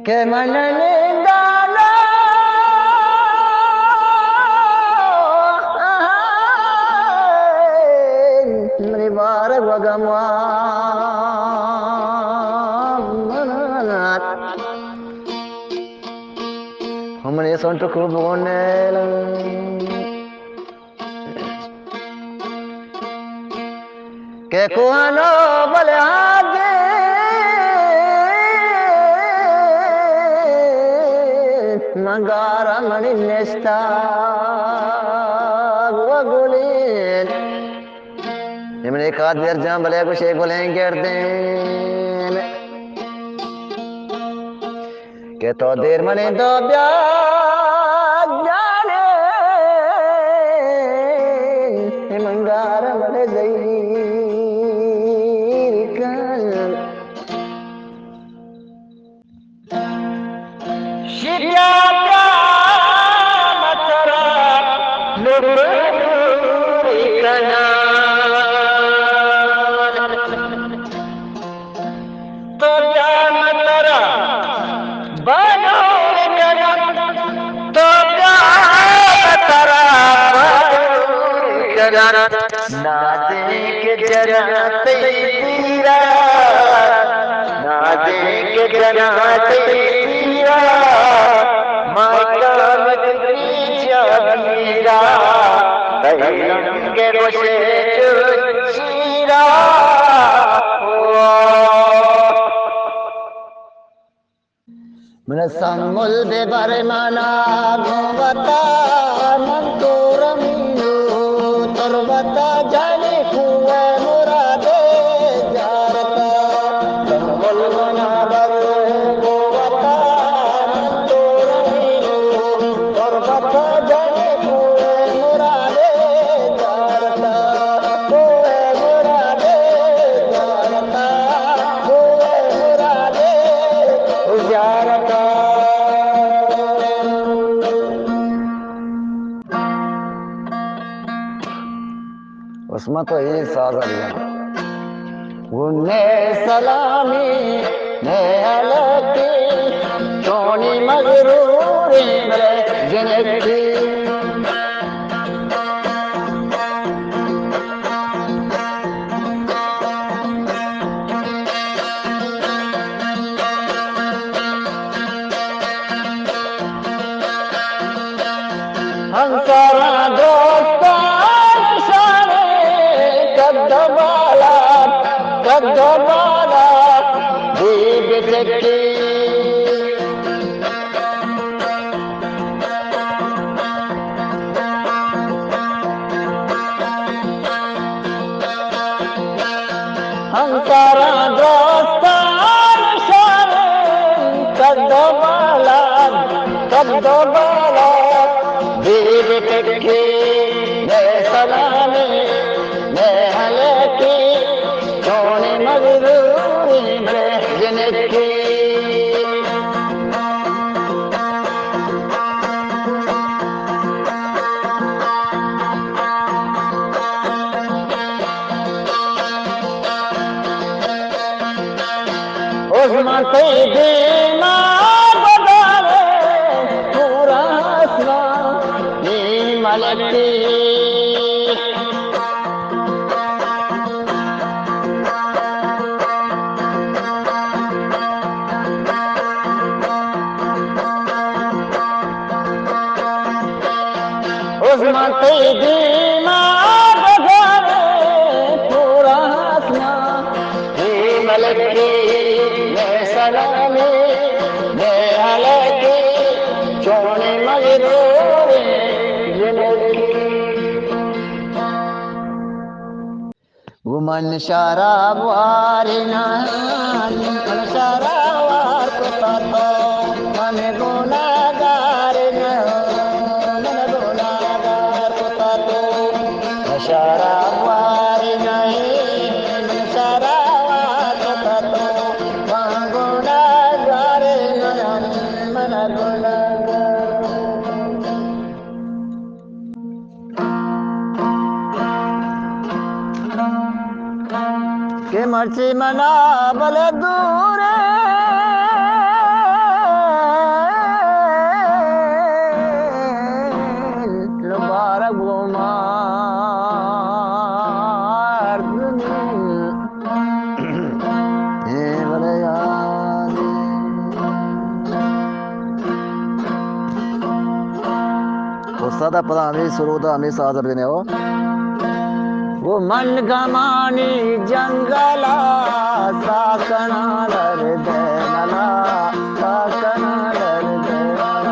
के मनने दाना मेरी बार वगमा हमने सोंट खूब गोने के कुआनो बले आगे मंगारा मणि नेस्ता गुलीन हमने एक आध बार जहाँ बले कुछ एक बोलेंगे करते के तो देर मने दो ब्याह जाने मंगारा मने दई शिया मतरा लुरी कना तो क्या मतरा बनो कना तो क्या मतरा कना ना देख जरा तेरा ना देख जरा तेरा माता मीरा के गोशे चीरा मन संगुल बेबर माना गोवता मंतोर मीनो तरवता जाने कुए मुरादे जारता संगुल मना बर गोवता मंतोर मीनो तरवता जाने कुए मुरादे जारता कुए मुरादे जारता कुए मुरादे जारता उसमें तो ये साज आ गया उन्ने सलामी ने अलती चोनी मगरूरी मेरे जिनकी हंसारा दोस्तान सारे कद्दबाला दीप देखी हंसारा दोस्तान सारे कद्दबाला दीप देखी ने सलामी ने हलकी चोनी मगरूरी में जिनकी उसमें कोई देना बदाले पूरा आसमां मलकी उसमें कोई देना बदाले पूरा आसमां मलकी सलामी ने हलकी चोनी मगरूरी गुमन शराब वारिना शराब तो मन गुनागार मन गुनागार तो शराब वारिना शराब तो मन गुनागार मन गुनागार के मर्ची मना बल दूरे सादा पदा हमें सुरोदा हमें सादा बने हो वो मन गमानी जंगला साकनालर देनला साकनालर देनला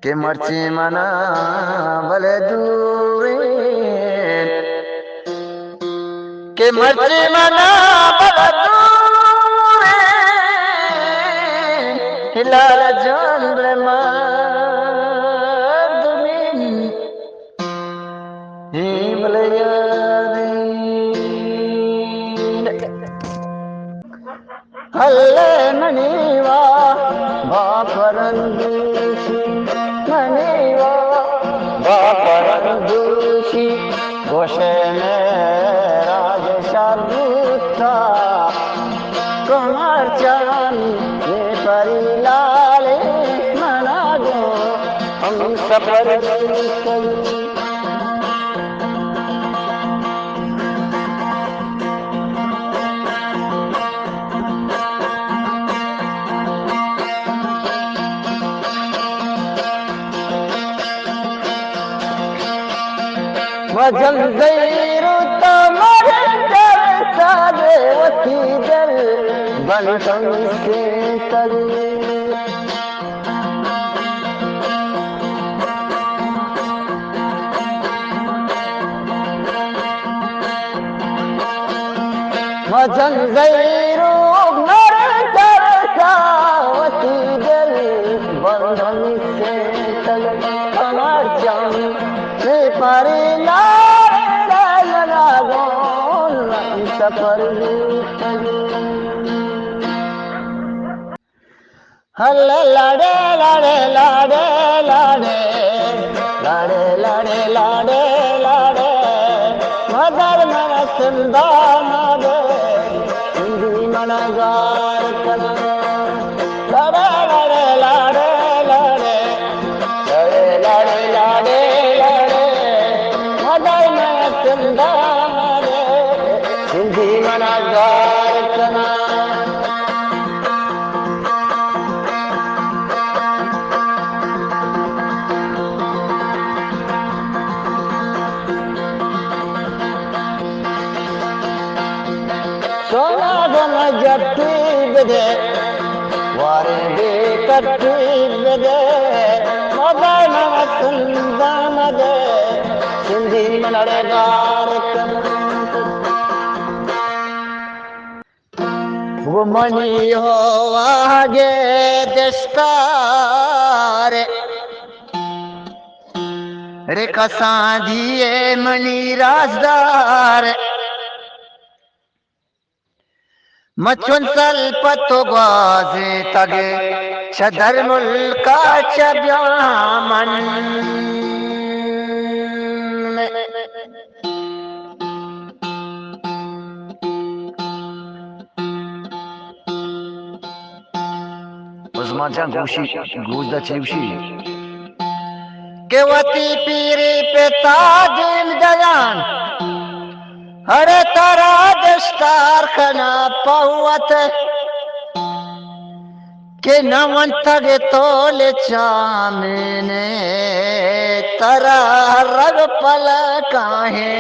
के मर्ची मना भले दूरे के मर्ची मना भले दूरे हिलाल जान ब्रह्मा हल्ले मनीवा बापरंदूशी मनीवा बापरंदूशी गोशे में राज शाबुता कुमार चांद ये परी लाले मना गो हम सफर वजन गैरू तमर जल सागे वती जल बलकम से तल वजन गैरू नर जल सावती जल बलकम से तल कमर जान से पारी हल्ले लाडे लाडे लाडे लाडे लाडे लाडे लाडे लाडे मदर मन सुंदा मदे हिंदी मन गार कना लाडे लाडे लाडे लाडे लाडे लाडे लाडे मदर मन सुंदा मदे हिंदी मन गार कना सोना गना जट्टी बदे वारे दे कट्टी बदे मदाय नव सुंदा मदे सिंधी मनड़े गार वो मनी हो आगे दस्तार रे कसां दिए मनी राजदार मचुन सल पतो गाजे तगे छदर मुल्का चब्यामन उस्मान चां गोशी गोजदा चेवशी के वती पीरी पे ताजिम जयान हरे तारा दस्तार खना पहुवत के नवन तगे तोले चामने तारा रग पल काहे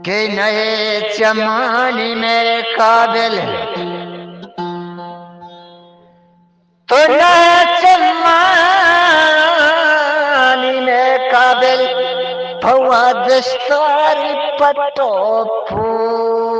कि नए जमाने में काबिल तो नए जमाने में काबिल भवा दस्तारी पटो फूल